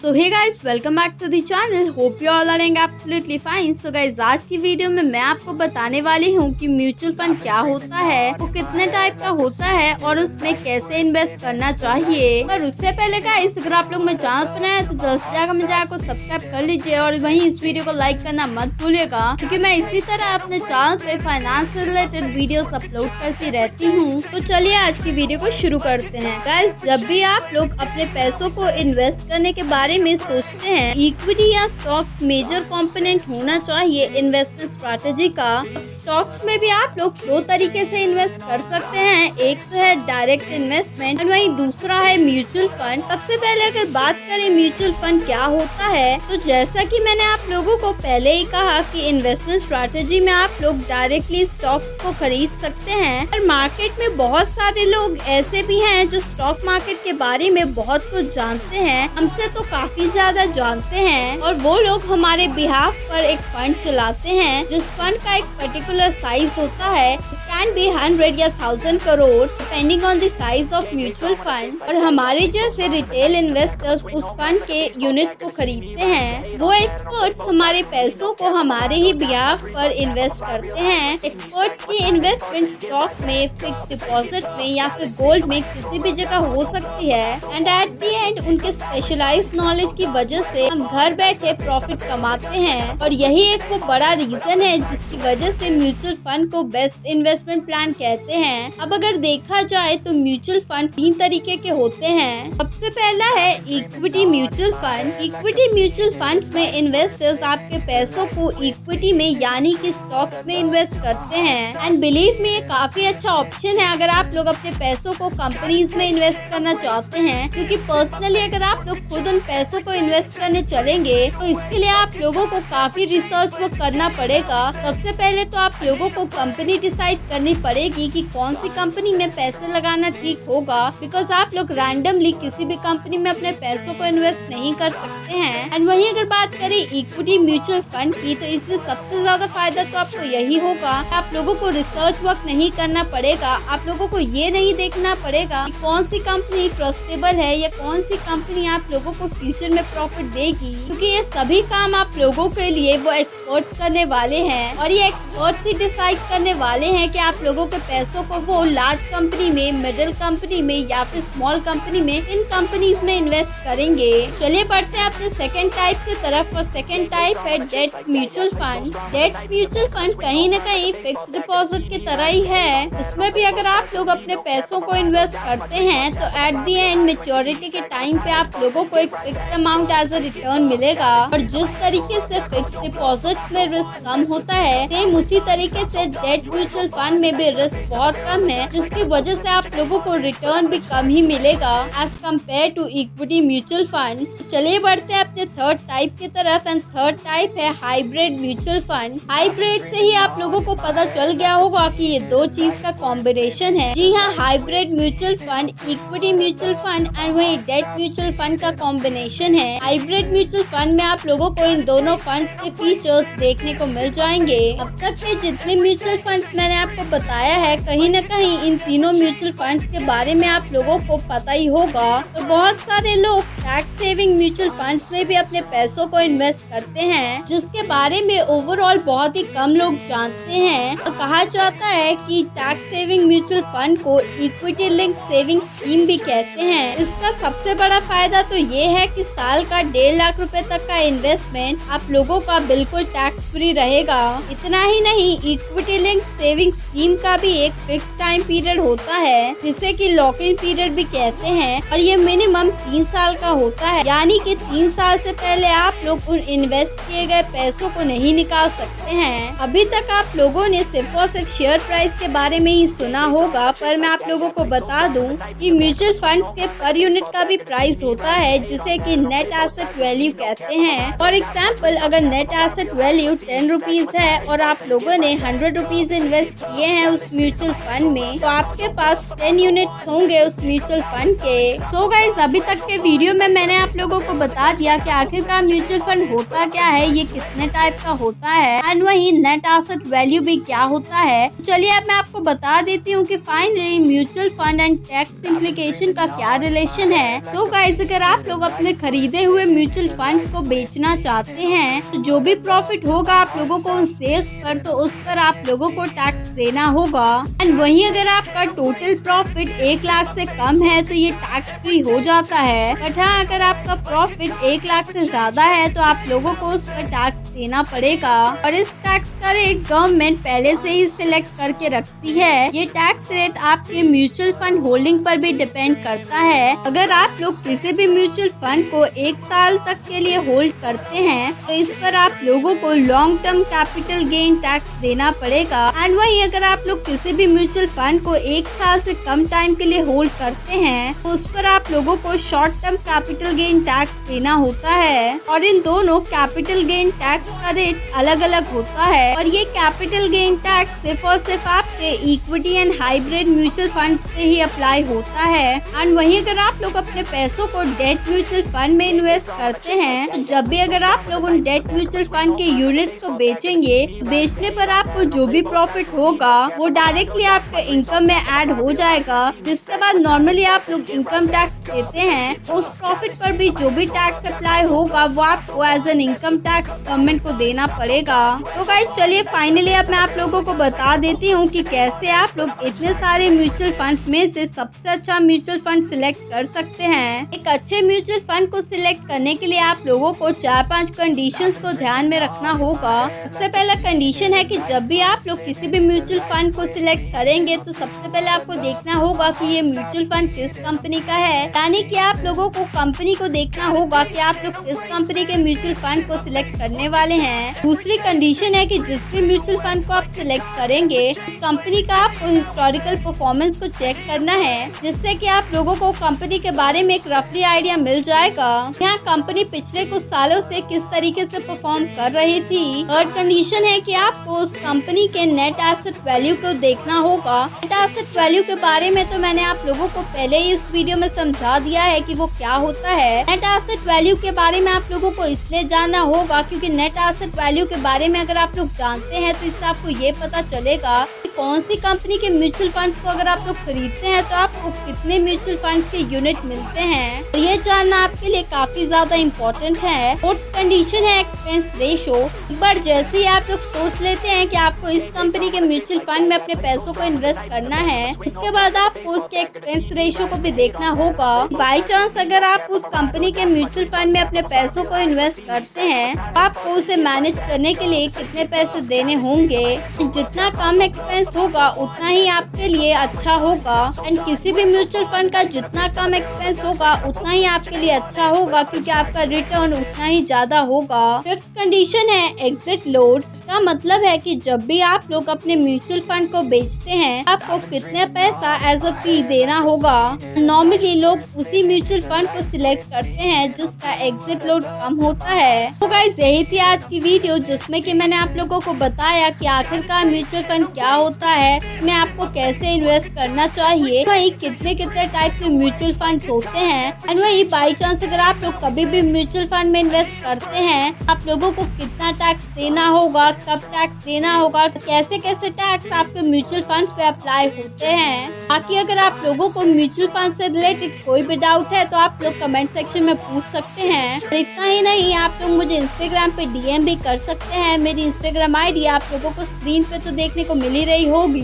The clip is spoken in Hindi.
So hey guys, welcome back to the channel. Hope you all are doing absolutely fine. So guys, आज की वीडियो में मैं आपको बताने वाली हूँ कि म्यूचुअल फंड क्या होता है, वो कितने टाइप का होता है और उसमें कैसे इन्वेस्ट करना चाहिए। पर उससे पहले गाइस, अगर आप लोग मेरे चैनल पर नए हैं तो जल्द से मेरे चैनल को सब्सक्राइब कर लीजिए और वहीं इस वीडियो को लाइक करना मत भूलिएगा, क्योंकि मैं इसी तरह अपने चैनल पे फाइनेंस से रिलेटेड वीडियोस अपलोड करती रहती हूँ। तो चलिए आज की वीडियो को शुरू करते हैं। गाइस, जब भी आप लोग अपने पैसों को इन्वेस्ट करने के बारे में सोचते हैं, इक्विटी या स्टॉक्स मेजर कंपोनेंट होना चाहिए इन्वेस्टमेंट स्ट्रैटेजी का। स्टॉक्स में भी आप लोग दो तरीके से इन्वेस्ट कर सकते हैं, एक तो है डायरेक्ट इन्वेस्टमेंट और वहीं दूसरा है म्यूचुअल फंड। सबसे पहले अगर बात करें म्यूचुअल फंड क्या होता है, तो जैसा कि मैंने आप लोगों को पहले ही कहा कि इन्वेस्टमेंट स्ट्रैटेजी में आप लोग डायरेक्टली स्टॉक्स को खरीद सकते हैं। और मार्केट में बहुत सारे लोग ऐसे भी हैं जो स्टॉक मार्केट के बारे में बहुत कुछ जानते हैं, हमसे तो काफी ज्यादा जानते हैं, और वो लोग हमारे बिहाफ पर एक फंड चलाते हैं जिस फंड का एक पर्टिकुलर साइज होता है। कैन बी 100 या 1000 crore depending on the size of mutual fund. और हमारे जैसे रिटेल इन्वेस्टर्स उस फंड के यूनिट्स को खरीदते हैं। वो एक्सपर्ट्स हमारे पैसों को हमारे ही बिहाफ पर इन्वेस्ट करते हैं। एक्सपर्ट्स की इन्वेस्टमेंट स्टॉक में, फिक्स डिपॉजिट में या फिर गोल्ड में किसी भी जगह हो सकती है। एंड एट दी एंड उनके स्पेशलाइज्ड नॉलेज की वजह से हम घर बैठे प्रॉफिट कमाते हैं। और यही एक वो बड़ा रीजन है जिसकी वजह से म्यूचुअल फंड को बेस्ट इन्वेस्टमेंट प्लान कहते हैं। अब अगर देखा जाए तो म्यूचुअल फंड 3 तरीके के होते हैं। सबसे पहला है equity mutual fund. Equity mutual funds में इन्वेस्टर्स आपके पैसों को इक्विटी में यानी कि स्टॉक्स में इन्वेस्ट करते हैं। एंड बिलीव में ये काफी अच्छा ऑप्शन है अगर आप लोग अपने पैसों को कंपनीज में इन्वेस्ट करना चाहते हैं, क्योंकि पर्सनली अगर आप लोग खुद उन पैसों को इन्वेस्ट करने चलेंगे तो इसके लिए आप लोगों को काफी रिसर्च वर्क करना पड़ेगा। सबसे पहले तो आप लोगों को कंपनी डिसाइड करनी पड़ेगी कि कौन सी कंपनी में पैसे लगाना ठीक होगा, बिकॉज आप लोग रैंडमली किसी भी कंपनी में अपने पैसों को इन्वेस्ट नहीं कर सकते हैं। एंड वहीं अगर बात करें इक्विटी म्यूचुअल फंड की, तो इसमें सबसे ज्यादा फायदा तो आपको यही होगा, आप लोगों को रिसर्च वर्क नहीं करना पड़ेगा। आप लोगों को ये नहीं देखना पड़ेगा कि कौन सी कंपनी ट्रस्टेबल है या कौन सी कंपनी आप लोगों को फ्यूचर में प्रॉफिट देगी, क्योंकि ये सभी काम आप लोगों के लिए वो एक्सपर्ट्स करने वाले हैं। और ये एक्सपर्ट्स ही डिसाइड करने वाले हैं कि आप लोगों के पैसों को वो लार्ज कंपनी में, मिडिल कंपनी में या फिर स्मॉल कंपनी में, इन कंपनीज में इन्वेस्ट करेंगे। चलिए बढ़ते हैं अपने सेकंड टाइप की तरफ। और सेकंड टाइप है debts mutual fund. Debts mutual fund कहीं न कहीं फिक्स डिपॉजिट की तरह ही है। इसमें भी अगर आप लोग अपने पैसों को इन्वेस्ट करते हैं तो एट दी एंड मेच्योरिटी के टाइम पे आप लोगों को एक fixed amount as a return मिलेगा। और जिस तरीके से फिक्स डिपॉजिट में रिस्क कम होता है, सेम उसी तरीके से डेट म्यूचुअल फंड में भी रिस्क बहुत कम है, जिसकी वजह से आप लोगों को रिटर्न भी कम ही मिलेगा as compare to equity mutual fund. चलिए बढ़ते हैं अपने थर्ड टाइप की तरफ। एंड थर्ड टाइप है हाइब्रिड म्यूचुअल फंड। हाइब्रिड से ही आप लोगों को पता चल गया होगा कि ये दो चीज का कॉम्बिनेशन है। जी हाँ, hybrid mutual fund equity mutual fund and वही डेट म्यूचुअल फंड का कॉम्बिनेशन है। हाइब्रिड म्यूचुअल फंड में आप लोगों को इन दोनों फंड्स के फीचर्स देखने को मिल जाएंगे। अब तक के जितने म्यूचुअल फंड्स मैंने आपको बताया है, कहीं न कहीं इन तीनों म्यूचुअल फंड्स के बारे में आप लोगों को पता ही होगा। तो बहुत सारे लोग टैक्स सेविंग म्यूचुअल फंड्स में भी अपने पैसों को इन्वेस्ट करते हैं, जिसके बारे में ओवरऑल बहुत ही कम लोग जानते हैं। और कहा जाता है कि टैक्स सेविंग म्यूचुअल फंड को इक्विटी लिंक सेविंग स्कीम भी कहते हैं। इसका सबसे बड़ा फायदा तो ये है कि साल का 1.5 लाख रुपए तक का इन्वेस्टमेंट आप लोगों का बिल्कुल टैक्स फ्री रहेगा। इतना ही नहीं, इक्विटी लिंक सेविंग स्कीम का भी एक फिक्स टाइम पीरियड होता है, जिसे कि लॉक इन पीरियड भी कहते हैं, और ये मिनिमम 3 साल का होता है। यानी कि 3 साल से पहले आप लोग उन इन्वेस्ट किए गए पैसों को नहीं निकाल सकते हैं। अभी तक आप लोगों ने सिर्फ और सिर्फ शेयर प्राइस के बारे में ही सुना होगा, पर मैं आप लोगों को बता दूं कि म्यूचुअल फंड्स के पर यूनिट का भी प्राइस होता है, जिसे कि नेट एसेट वैल्यू कहते हैं। फॉर एग्जाम्पल, अगर नेट एसेट वैल्यू 10 रुपीज है और आप लोगों ने 100 रुपीज इन्वेस्ट किए हैं उस म्यूचुअल फंड में, तो आपके पास 10 यूनिट होंगे उस म्यूचुअल फंड के। सो गाइस, अभी तक के वीडियो में मैंने आप लोगों को बता दिया कि आखिरकार म्यूचुअल फंड होता क्या है, ये कितने टाइप का होता है, एंड वही नेट एसेट वैल्यू भी क्या होता है। चलिए अब मैं आपको बता देती हूँ कि finally mutual fund and tax implication का क्या रिलेशन है। तो गाइस, अगर आप लोग अपने खरीदे हुए म्यूचुअल फंड्स को बेचना चाहते हैं तो जो भी प्रॉफिट होगा आप लोगों को उन सेल्स पर, तो उस पर आप लोगों को टैक्स देना होगा। एंड वहीं अगर आपका टोटल प्रॉफिट 1 लाख से कम है तो ये टैक्स फ्री हो जाता है। बट हाँ, अगर आपका प्रॉफिट 1 लाख से ज्यादा है तो आप लोगों को उस पर टैक्स देना पड़ेगा, और इस टैक्स का रेट गवर्नमेंट पहले से ही सिलेक्ट करके रखती है। ये टैक्स रेट आपके म्यूचुअल फंड होल्डिंग पर भी डिपेंड करता है। अगर आप लोग किसी भी म्यूचुअल फंड को 1 साल तक के लिए होल्ड करते हैं तो इस पर आप लोगों को long term capital gain tax देना पड़ेगा। एंड वहीं अगर आप लोग किसी भी म्यूचुअल फंड को 1 साल से कम टाइम के लिए होल्ड करते हैं तो उस पर आप लोगों को short term capital gain tax देना होता है, और इन दोनों कैपिटल गेन टैक्स का रेट अलग अलग होता है। और ये कैपिटल गेन टैक्स सिर्फ और सिर्फ आपके equity and hybrid mutual fund पे ही अप्लाई होता है। एंड वहीं अगर आप लोग अपने पैसों को डेट म्यूचुअल फंड में इन्वेस्ट करते हैं तो जब भी अगर आप लोग उन डेट म्यूचुअल फंड के यूनिट्स को बेचेंगे, बेचने पर आपको जो भी प्रॉफिट होगा वो डायरेक्टली आपके इनकम में ऐड हो जाएगा, जिसके बाद नॉर्मली आप लोग इनकम टैक्स देते हैं। उस प्रॉफिट पर भी जो भी टैक्स अप्लाई होगा वो आपको as an income tax government को देना पड़ेगा। तो गाइस, चलिए फाइनली अब मैं आप लोगों को बता देती हूँ कि कैसे आप लोग इतने सारे म्यूचुअल फंड्स में से सबसे अच्छा म्यूचुअल फंड सिलेक्ट कर सकते हैं। एक अच्छे म्यूचुअल फंड को सिलेक्ट करने के लिए आप लोगों को 4-5 कंडीशंस को ध्यान में रखना होगा। सबसे पहला कंडीशन है कि जब भी आप लोग किसी भी म्यूचुअल फंड को सिलेक्ट करेंगे तो सबसे पहले आपको देखना होगा कि ये म्यूचुअल फंड किस कंपनी का है, यानी कि आप लोगों को कंपनी को देखना होगा कि आप लोग किस कंपनी के म्यूचुअल फंड को सिलेक्ट करने वाले हैं। दूसरी कंडीशन है कि जिस भी म्यूचुअल फंड को आप सिलेक्ट करेंगे उस कंपनी का आपको हिस्टोरिकल परफॉर्मेंस को चेक करना है, जिससे कि आप लोगों को कंपनी के बारे में एक रफली आइडिया मिल जाएगा यहाँ कंपनी पिछले कुछ सालों से किस तरीके से परफॉर्म कर रही थी। थर्ड कंडीशन है कि आपको उस कंपनी के नेट एसेट वैल्यू को देखना होगा। नेट एसेट वैल्यू के बारे में तो मैंने आप लोगों को पहले ही इस वीडियो में समझा दिया है कि वो क्या होता है। नेट एसेट वैल्यू के बारे में आप लोगों को इसलिए जानना होगा क्योंकि नेट एसेट वैल्यू के बारे में अगर आप लोग जानते हैं तो इससे आपको ये पता चलेगा कि कौन सी कंपनी के म्यूचुअल फंड्स को अगर आप लोग खरीदते हैं तो आपको कितने म्यूचुअल फंड्स के यूनिट मिलते हैं। तो ये जानना आपके लिए काफी ज्यादा इम्पोर्टेंट है। फोर्थ कंडीशन है एक्सपेंस रेशो। एक बार जैसे ही आप लोग सोच लेते हैं कि आपको इस कंपनी के म्यूचुअल फंड में अपने पैसों को इन्वेस्ट करना है, उसके बाद आपको उसके एक्सपेंस रेशो को भी देखना होगा। बाई चांस अगर आप उस कंपनी के म्यूचुअल फंड में अपने पैसों को इन्वेस्ट करते हैं तो आपको उसे मैनेज करने के लिए कितने पैसे देने होंगे। जितना कम एक्सपेंस होगा उतना ही आपके लिए अच्छा होगा, एंड किसी भी म्यूचुअल फंड का जितना कम एक्सपेंस होगा उतना ही आपके लिए अच्छा होगा क्योंकि आपका रिटर्न उतना ही ज्यादा होगा। फिफ्थ कंडीशन है एग्जिट लोड। इसका मतलब है कि जब भी आप लोग अपने म्यूचुअल फंड को बेचते हैं आपको कितने पैसा एज अ फी देना होगा। नॉर्मली लोग उसी म्यूचुअल फंड को सिलेक्ट करते हैं जिसका एग्जिट लोड कम होता है। तो गाइस, यही थी आज की वीडियो जिसमें कि मैंने आप लोगों को बताया कि आखिरकार म्यूचुअल फंड क्या होता है, इसमें आपको कैसे इन्वेस्ट करना चाहिए, वही कितने कितने टाइप के म्यूचुअल फंड्स होते हैं, एंड वही बाई चांस अगर आप लोग कभी भी म्यूचुअल फंड में इन्वेस्ट करते हैं आप लोगों को कितना टैक्स देना होगा, कब टैक्स देना होगा, कैसे कैसे टैक्स आपके म्यूचुअल फंड पे अप्लाई होते हैं। बाकी अगर आप लोगों को म्यूचुअल फंड से रिलेटेड कोई भी डाउट है तो आप लोग कमेंट सेक्शन में पूछ सकते हैं। और इतना ही नहीं, आप लोग मुझे इंस्टाग्राम पे DM भी कर सकते हैं। मेरी इंस्टाग्राम ID आप लोगों को स्क्रीन पे तो देखने को मिल ही रही होगी।